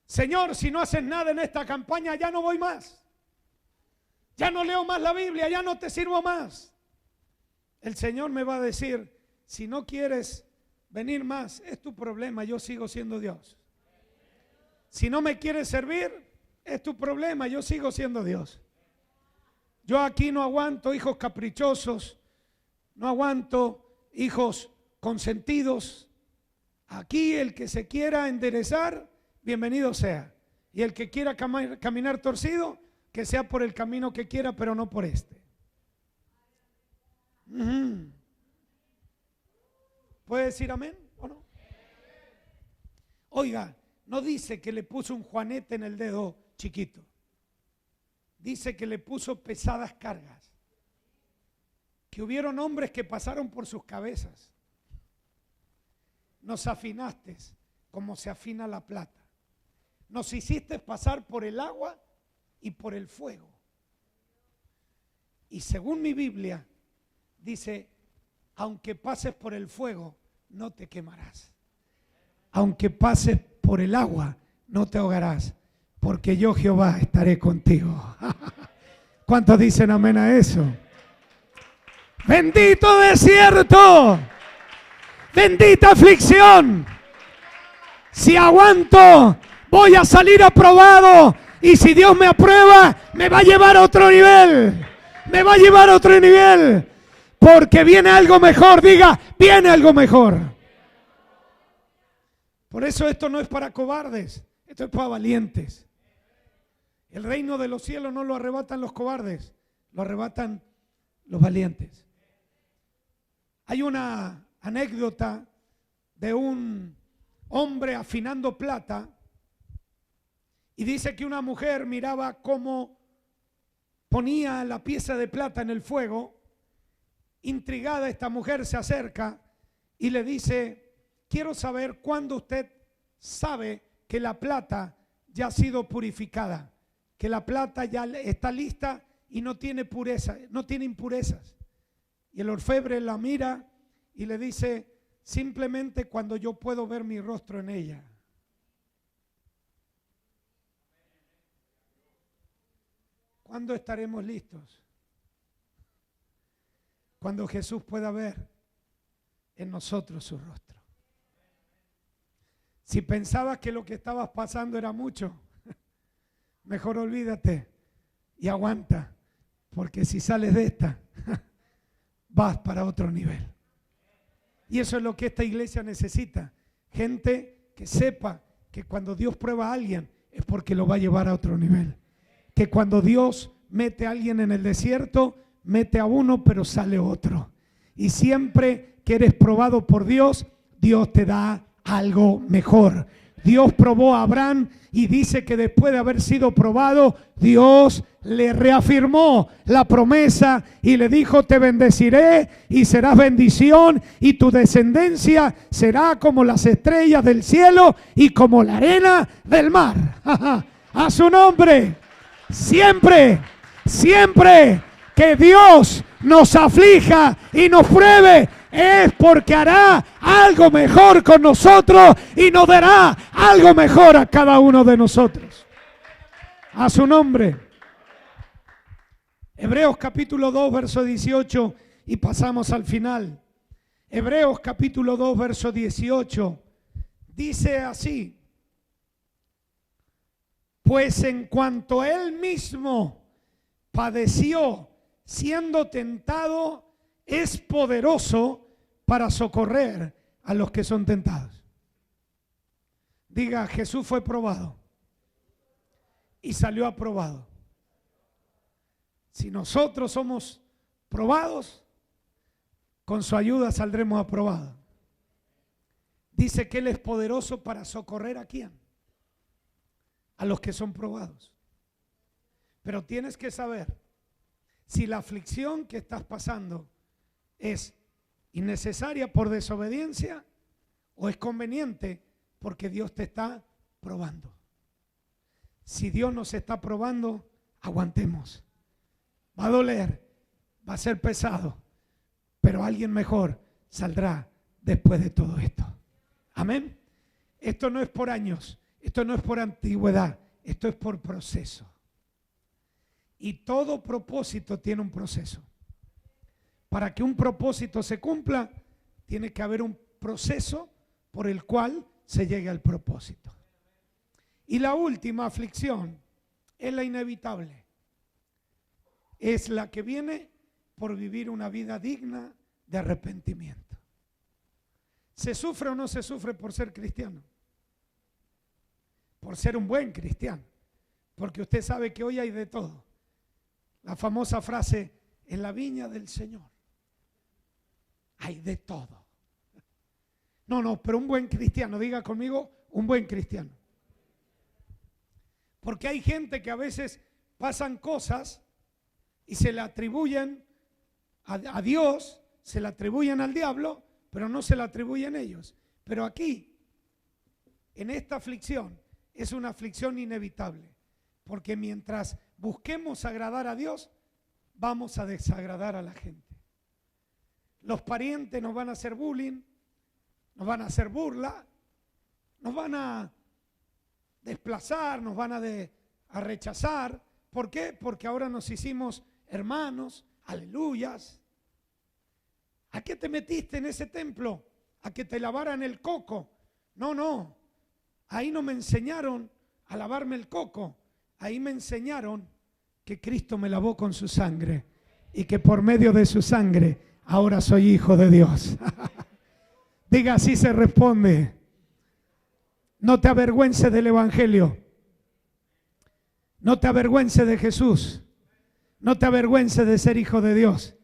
Speaker 1: Señor, si no haces nada en esta campaña, ya no voy más. Ya no leo más la Biblia, ya no te sirvo más. El Señor me va a decir: si no quieres venir más, es tu problema, yo sigo siendo Dios. Si no me quieres servir, es tu problema, yo sigo siendo Dios. Yo aquí no aguanto hijos caprichosos, no aguanto hijos consentidos. Aquí el que se quiera enderezar, bienvenido sea. Y el que quiera caminar torcido, que sea por el camino que quiera, pero no por este. ¿Puede decir amén o no? Oiga, no dice que le puso un juanete en el dedo chiquito. Dice que le puso pesadas cargas. Que hubieron hombres que pasaron por sus cabezas. Nos afinaste como se afina la plata. Nos hiciste pasar por el agua y por el fuego. Y según mi Biblia, dice: aunque pases por el fuego, no te quemarás. Aunque pases por el agua, no te ahogarás, porque yo, Jehová, estaré contigo. ¿Cuántos dicen amén a eso? Bendito desierto, bendita aflicción. Si aguanto, voy a salir aprobado, y si Dios me aprueba, me va a llevar a otro nivel. Me va a llevar a otro nivel, porque viene algo mejor. Diga, viene algo mejor. Por eso esto no es para cobardes, esto es para valientes. El reino de los cielos no lo arrebatan los cobardes, lo arrebatan los valientes. Hay una anécdota de un hombre afinando plata y dice que una mujer miraba cómo ponía la pieza de plata en el fuego. Intrigada, esta mujer se acerca y le dice: quiero saber cuándo usted sabe que la plata ya ha sido purificada, que la plata ya está lista y no tiene pureza, no tiene impurezas. Y el orfebre la mira y le dice: simplemente cuando yo puedo ver mi rostro en ella. ¿Cuándo estaremos listos? Cuando Jesús pueda ver en nosotros su rostro. Si pensabas que lo que estabas pasando era mucho, mejor olvídate y aguanta, porque si sales de esta, vas para otro nivel. Y eso es lo que esta iglesia necesita. Gente que sepa que cuando Dios prueba a alguien es porque lo va a llevar a otro nivel. Que cuando Dios mete a alguien en el desierto, mete a uno pero sale otro. Y siempre que eres probado por Dios, Dios te da algo mejor. Dios probó a Abraham y dice que después de haber sido probado, Dios le reafirmó la promesa y le dijo: te bendeciré y serás bendición, y tu descendencia será como las estrellas del cielo y como la arena del mar. A su nombre. Siempre, siempre que Dios nos aflija y nos pruebe, es porque hará algo mejor con nosotros y nos dará algo mejor a cada uno de nosotros. A su nombre. Hebreos capítulo 2, verso 18, y pasamos al final. Hebreos capítulo 2, verso 18, dice así: pues en cuanto él mismo padeció siendo tentado, es poderoso para socorrer a los que son tentados. Diga: Jesús fue probado y salió aprobado. Si nosotros somos probados, con su ayuda saldremos aprobados. Dice que Él es poderoso para socorrer ¿a quién? A los que son probados. Pero tienes que saber si la aflicción que estás pasando es innecesaria por desobediencia o es conveniente porque Dios te está probando. Si Dios nos está probando, aguantemos. Va a doler, va a ser pesado, pero alguien mejor saldrá después de todo esto. Amén. Esto no es por años, esto no es por antigüedad, esto es por proceso. Y todo propósito tiene un proceso. Para que un propósito se cumpla, tiene que haber un proceso por el cual se llegue al propósito. Y la última aflicción es la inevitable. Es la que viene por vivir una vida digna de arrepentimiento. ¿Se sufre o no se sufre por ser cristiano? Por ser un buen cristiano. Porque usted sabe que hoy hay de todo. La famosa frase: en la viña del Señor hay de todo. No, pero un buen cristiano, diga conmigo, un buen cristiano. Porque hay gente que a veces pasan cosas y se le atribuyen a Dios, se le atribuyen al diablo, pero no se le atribuyen ellos. Pero aquí, en esta aflicción, es una aflicción inevitable. Porque mientras busquemos agradar a Dios, vamos a desagradar a la gente. Los parientes nos van a hacer bullying, nos van a hacer burla, nos van a desplazar, nos van a rechazar. ¿Por qué? Porque ahora nos hicimos hermanos, aleluyas. ¿A qué te metiste en ese templo? ¿A que te lavaran el coco? No, ahí no me enseñaron a lavarme el coco. Ahí me enseñaron que Cristo me lavó con su sangre y que por medio de su sangre ahora soy hijo de Dios. Diga: así se responde. No te avergüences del Evangelio. No te avergüences de Jesús. No te avergüences de ser hijo de Dios.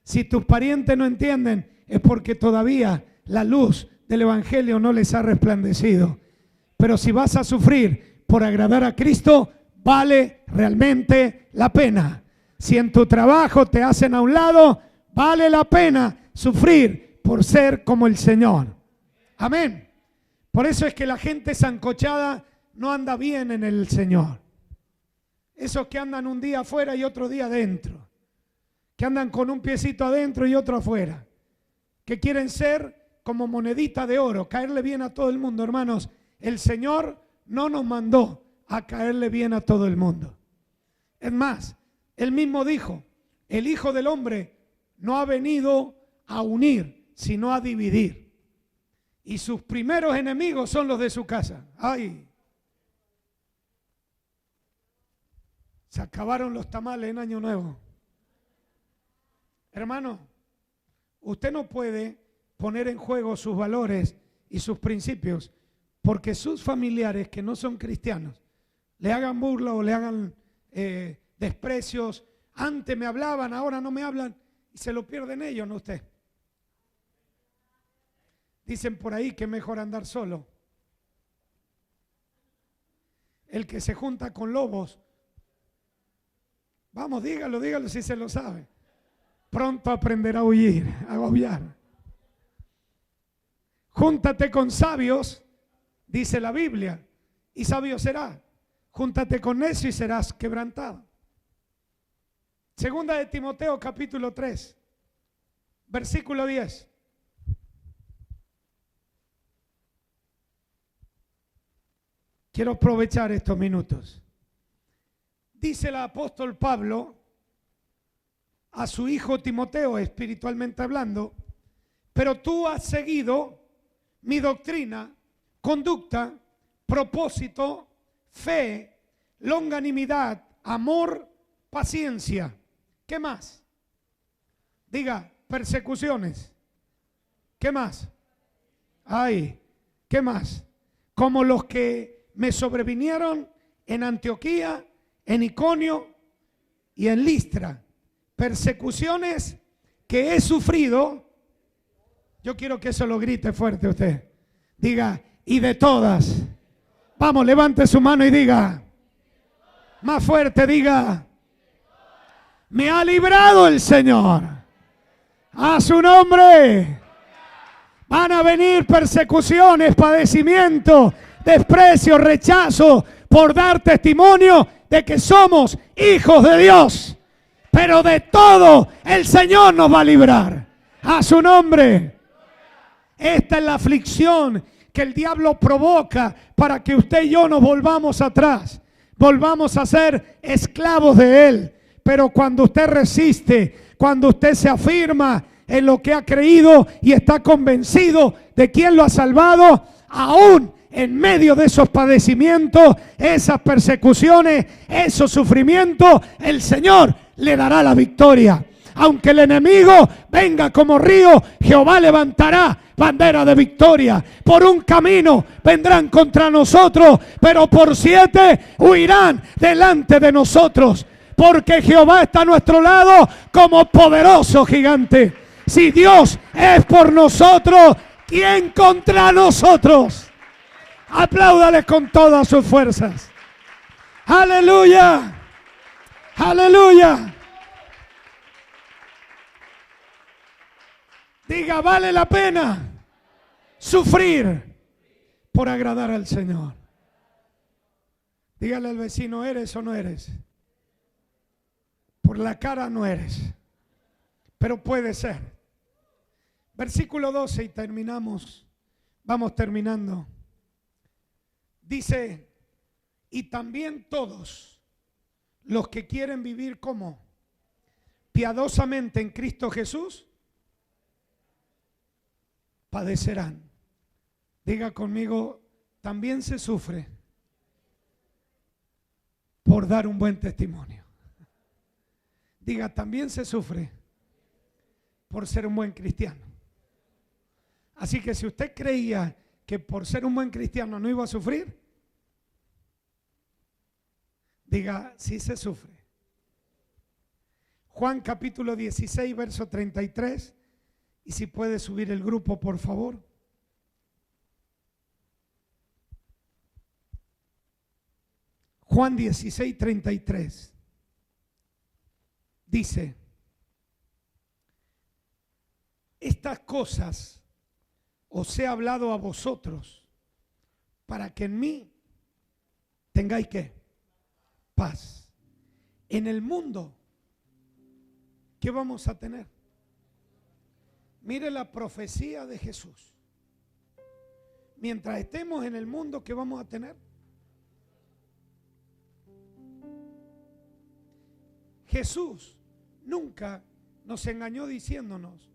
Speaker 1: Si tus parientes no entienden, es porque todavía la luz del Evangelio no les ha resplandecido. Pero si vas a sufrir por agradar a Cristo, vale realmente la pena. Si en tu trabajo te hacen a un lado, vale la pena sufrir por ser como el Señor. Amén. Por eso es que la gente sancochada no anda bien en el Señor. Esos que andan un día afuera y otro día adentro. Que andan con un piecito adentro y otro afuera. Que quieren ser como monedita de oro, caerle bien a todo el mundo. Hermanos, el Señor no nos mandó a caerle bien a todo el mundo. Es más, Él mismo dijo, el Hijo del Hombre no ha venido a unir, sino a dividir. Y sus primeros enemigos son los de su casa. ¡Ay! Se acabaron los tamales en Año Nuevo. Hermano, usted no puede poner en juego sus valores y sus principios porque sus familiares que no son cristianos le hagan burla o le hagan desprecios. Antes me hablaban, ahora no me hablan y se lo pierden ellos, no usted. Dicen por ahí que es mejor andar solo. El que se junta con lobos, vamos, dígalo si se lo sabe. Pronto aprenderá a huir, a aullar. Júntate con sabios, dice la Biblia, y sabio será. Júntate con necio y serás quebrantado. Segunda de Timoteo capítulo 3, versículo 10. Quiero aprovechar estos minutos. Dice el apóstol Pablo a su hijo Timoteo, espiritualmente hablando, pero tú has seguido mi doctrina, conducta, propósito, fe, longanimidad, amor, paciencia. ¿Qué más? Diga, persecuciones. ¿Qué más? Ay, ¿qué más? Como los que me sobrevinieron en Antioquía, en Iconio y en Listra. Persecuciones que he sufrido. Yo quiero que eso lo grite fuerte usted. Diga, y de todas. Vamos, levante su mano y diga. Más fuerte, diga. Me ha librado el Señor. A su nombre. Van a venir persecuciones, padecimientos, desprecio, rechazo por dar testimonio de que somos hijos de Dios. Pero de todo el Señor nos va a librar. A su nombre. Esta es la aflicción que el diablo provoca para que usted y yo nos volvamos atrás. Volvamos a ser esclavos de él. Pero cuando usted resiste, cuando usted se afirma en lo que ha creído y está convencido de quién lo ha salvado, aún en medio de esos padecimientos, esas persecuciones, esos sufrimientos, el Señor le dará la victoria. Aunque el enemigo venga como río, Jehová levantará bandera de victoria. Por un camino vendrán contra nosotros, pero por 7 huirán delante de nosotros. Porque Jehová está a nuestro lado como poderoso gigante. Si Dios es por nosotros, ¿quién contra nosotros? Apláudale con todas sus fuerzas. Aleluya. Aleluya. Diga, vale la pena sufrir por agradar al Señor. Dígale al vecino, ¿eres o no eres? Por la cara no eres, pero puede ser. Versículo 12 y terminamos. Vamos terminando. Dice, y también todos los que quieren vivir como piadosamente en Cristo Jesús padecerán. Diga conmigo, también se sufre por dar un buen testimonio. Diga, también se sufre por ser un buen cristiano. Así que si usted creía que por ser un buen cristiano no iba a sufrir, diga, sí se sufre. Juan capítulo 16, verso 33. Y si puede subir el grupo, por favor. Juan 16, 33. Dice, estas cosas os he hablado a vosotros, para que en mí tengáis ¿qué? Paz. En el mundo, ¿qué vamos a tener? Mire la profecía de Jesús. Mientras estemos en el mundo, ¿qué vamos a tener? Jesús nunca nos engañó diciéndonos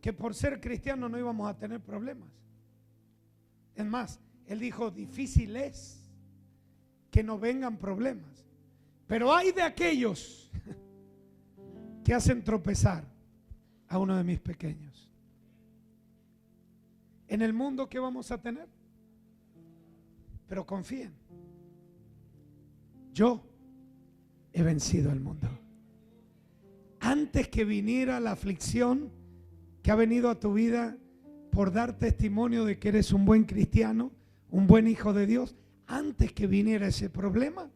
Speaker 1: que por ser cristianos no íbamos a tener problemas. Es más, Él dijo, difícil es que no vengan problemas. Pero hay de aquellos que hacen tropezar a uno de mis pequeños. En el mundo, ¿qué vamos a tener? Pero confíen, yo he vencido al mundo. Antes que viniera la aflicción que ha venido a tu vida por dar testimonio de que eres un buen cristiano, un buen hijo de Dios, antes que viniera ese problema,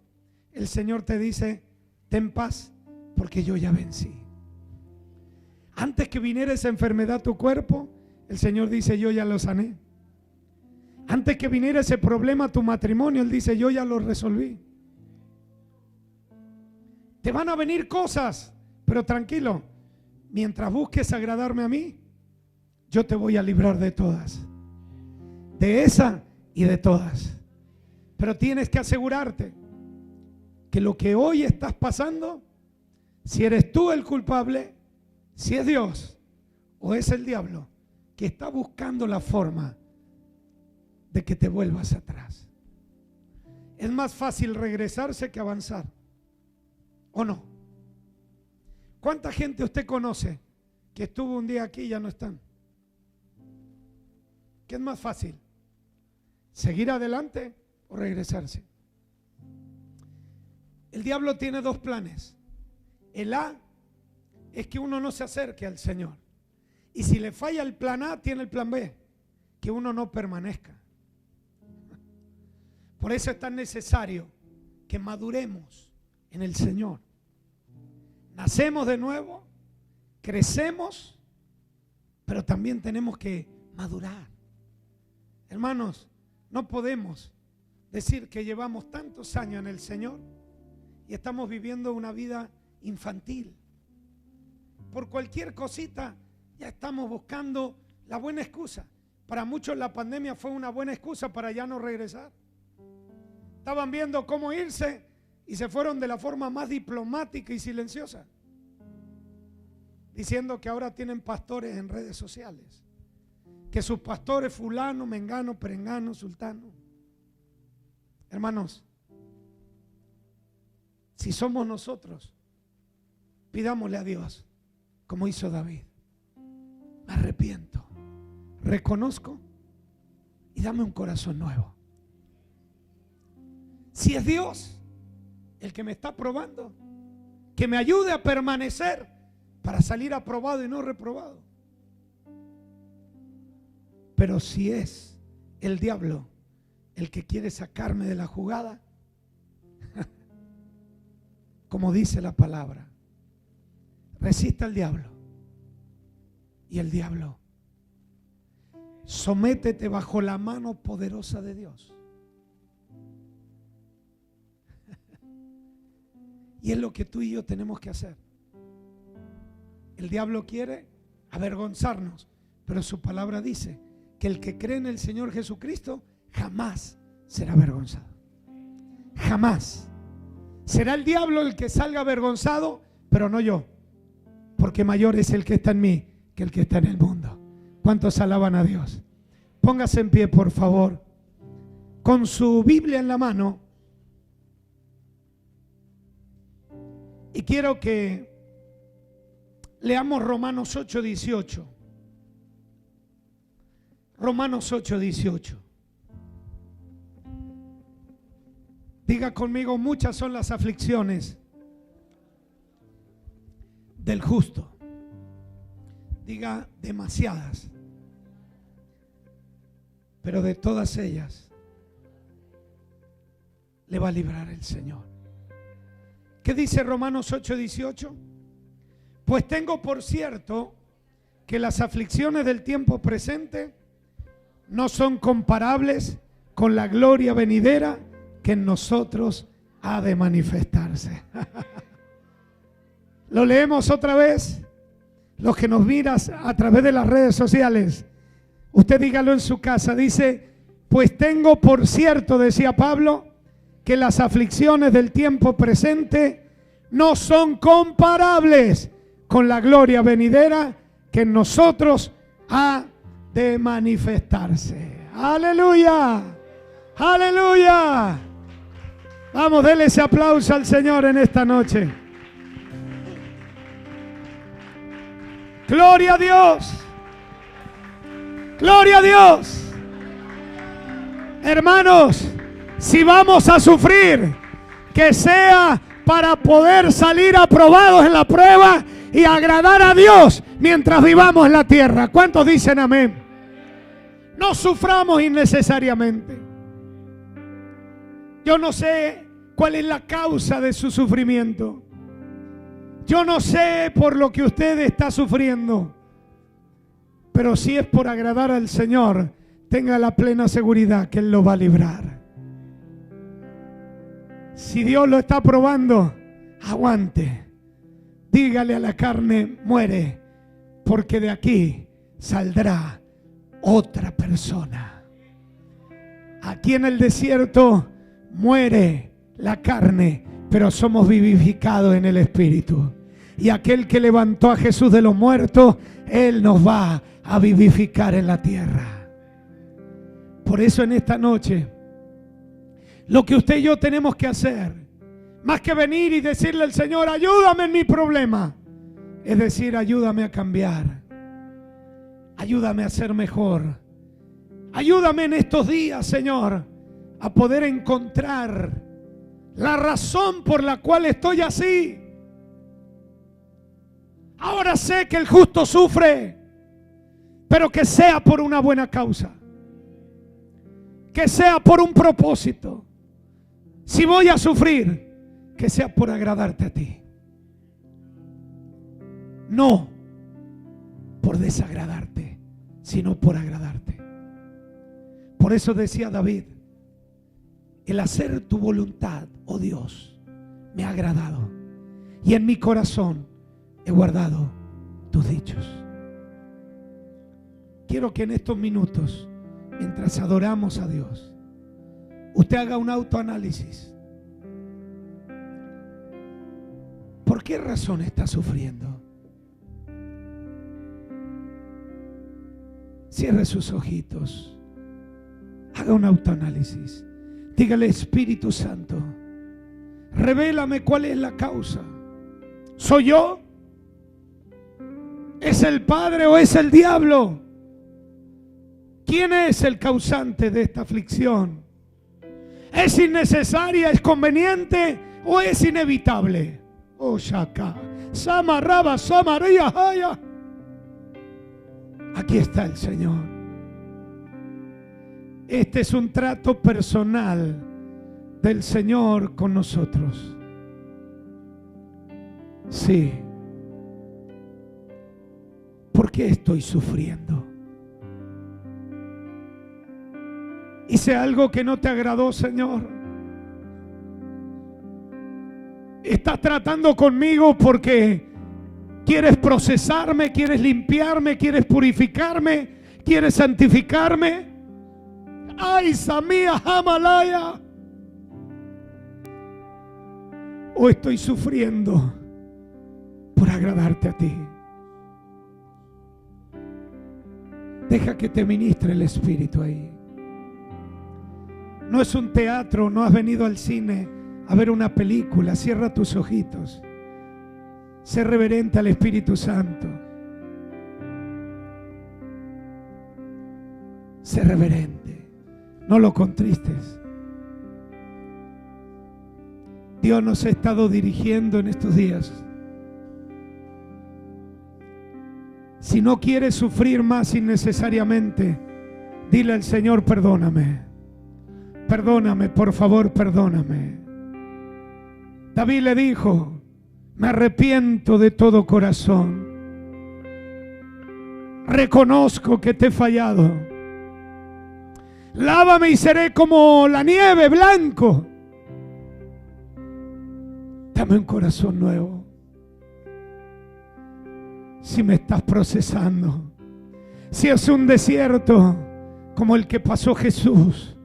Speaker 1: el Señor te dice, ten paz, porque yo ya vencí. Antes que viniera esa enfermedad a tu cuerpo, el Señor dice, yo ya lo sané. Antes que viniera ese problema a tu matrimonio, Él dice, yo ya lo resolví. Te van a venir cosas, pero tranquilo, mientras busques agradarme a mí, yo te voy a librar de todas. De esa y de todas. Pero tienes que asegurarte que lo que hoy estás pasando, si eres tú el culpable, si es Dios o es el diablo que está buscando la forma de que te vuelvas atrás. Es más fácil regresarse que avanzar, ¿o no? ¿Cuánta gente usted conoce que estuvo un día aquí y ya no están? ¿Qué es más fácil? ¿Seguir adelante o regresarse? El diablo tiene dos planes. El A es que uno no se acerque al Señor. Y si le falla el plan A, tiene el plan B, que uno no permanezca. Por eso es tan necesario que maduremos en el Señor. Nacemos de nuevo, crecemos, pero también tenemos que madurar. Hermanos, no podemos decir que llevamos tantos años en el Señor y estamos viviendo una vida infantil. Por cualquier cosita ya estamos buscando la buena excusa. Para muchos la pandemia fue una buena excusa para ya no regresar. Estaban viendo cómo irse y se fueron de la forma más diplomática y silenciosa, diciendo que ahora tienen pastores en redes sociales, que sus pastores fulano, mengano, perengano, sultano. Hermanos, si somos nosotros, pidámosle a Dios como hizo David: me arrepiento, reconozco y dame un corazón nuevo. Si es Dios el que me está probando, que me ayude a permanecer para salir aprobado y no reprobado. Pero si es el diablo el que quiere sacarme de la jugada, como dice la palabra, resista al diablo y el diablo, sométete bajo la mano poderosa de Dios. Y es lo que tú y yo tenemos que hacer. El diablo quiere avergonzarnos, pero su palabra dice que el que cree en el Señor Jesucristo jamás será avergonzado. Jamás. Será el diablo el que salga avergonzado, pero no yo, porque mayor es el que está en mí que el que está en el mundo. ¿Cuántos alaban a Dios? Póngase en pie, por favor, con su Biblia en la mano. Y quiero que leamos Romanos 8:18. Romanos 8:18. Diga conmigo: muchas son las aflicciones del justo. Diga: demasiadas. Pero de todas ellas le va a librar el Señor. ¿Qué dice Romanos 8:18? Pues tengo por cierto que las aflicciones del tiempo presente no son comparables con la gloria venidera que en nosotros ha de manifestarse. Lo leemos otra vez. Los que nos miras a través de las redes sociales, usted dígalo en su casa. Dice: pues tengo por cierto, decía Pablo, que las aflicciones del tiempo presente no son comparables con la gloria venidera que en nosotros ha de manifestarse. ¡Aleluya! ¡Aleluya! Vamos, denle ese aplauso al Señor en esta noche. ¡Gloria a Dios! ¡Gloria a Dios! Hermanos, si vamos a sufrir, que sea para poder salir aprobados en la prueba y agradar a Dios mientras vivamos en la tierra. ¿Cuántos dicen amén? No suframos innecesariamente. Yo no sé cuál es la causa de su sufrimiento. Yo no sé por lo que usted está sufriendo. Pero si es por agradar al Señor, tenga la plena seguridad que Él lo va a librar. Si Dios lo está probando, aguante. Dígale a la carne: muere, porque de aquí saldrá otra persona. Aquí en el desierto muere la carne, pero somos vivificados en el Espíritu. Y aquel que levantó a Jesús de los muertos, Él nos va a vivificar en la tierra. Por eso en esta noche, lo que usted y yo tenemos que hacer, más que venir y decirle al Señor: ayúdame en mi problema, es decir: ayúdame a cambiar, ayúdame a ser mejor, ayúdame en estos días, Señor, a poder encontrar la razón por la cual estoy así. Ahora sé que el justo sufre, pero que sea por una buena causa, que sea por un propósito. Si voy a sufrir, que sea por agradarte a ti, no por desagradarte, sino por agradarte. Por eso decía David: el hacer tu voluntad, oh Dios, me ha agradado, y en mi corazón he guardado tus dichos. Quiero que en estos minutos, mientras adoramos a Dios, usted haga un autoanálisis. ¿Por qué razón está sufriendo? Cierre sus ojitos. Haga un autoanálisis. Dígale: Espíritu Santo, revélame cuál es la causa. ¿Soy yo? ¿Es el Padre o es el diablo? ¿Quién es el causante de esta aflicción? ¿Es innecesaria, es conveniente o es inevitable? Oh, Shaka, Samaraba, Samaria, Haya. Aquí está el Señor. Este es un trato personal del Señor con nosotros. Sí. ¿Por qué estoy sufriendo? ¿Hice algo que no te agradó, Señor? ¿Estás tratando conmigo porque quieres procesarme, quieres limpiarme, quieres purificarme, quieres santificarme? ¡Ay, Samía Hamalaya! ¿O estoy sufriendo por agradarte a ti? Deja que te ministre el Espíritu ahí. No es un teatro, no has venido al cine a ver una película. Cierra tus ojitos. Sé reverente al Espíritu Santo. Sé reverente. No lo contristes. Dios nos ha estado dirigiendo en estos días. Si no quieres sufrir más innecesariamente, dile al Señor: perdóname. Perdóname, por favor, perdóname. David le dijo: me arrepiento de todo corazón. Reconozco que te he fallado. Lávame y seré como la nieve, blanco. Dame un corazón nuevo. Si me estás procesando, si es un desierto como el que pasó Jesús,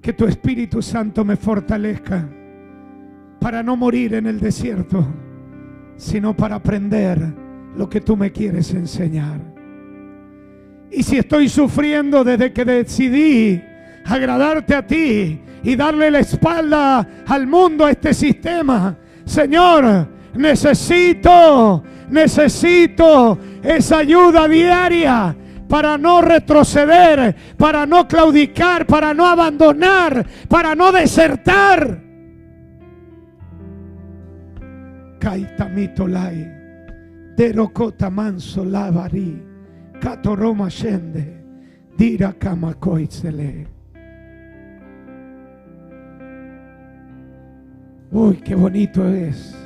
Speaker 1: que tu Espíritu Santo me fortalezca para no morir en el desierto, sino para aprender lo que tú me quieres enseñar. Y si estoy sufriendo desde que decidí agradarte a ti y darle la espalda al mundo, a este sistema, Señor, necesito esa ayuda diaria para no retroceder, para no claudicar, para no abandonar, para no desertar. Kaitamitolai, derokota manso lavari, katoroma shende, dira kamakoitzele. Uy, qué bonito es.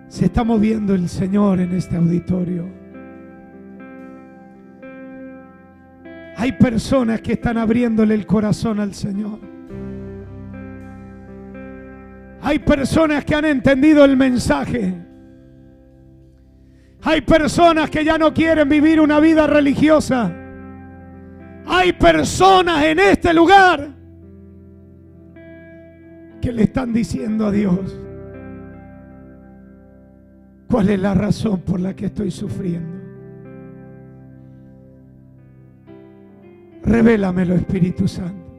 Speaker 1: Se está moviendo el Señor en este auditorio. Hay personas que están abriéndole el corazón al Señor. Hay personas que han entendido el mensaje. Hay personas que ya no quieren vivir una vida religiosa. Hay personas en este lugar que le están diciendo a Dios: ¿cuál es la razón por la que estoy sufriendo? Revélamelo, Espíritu Santo.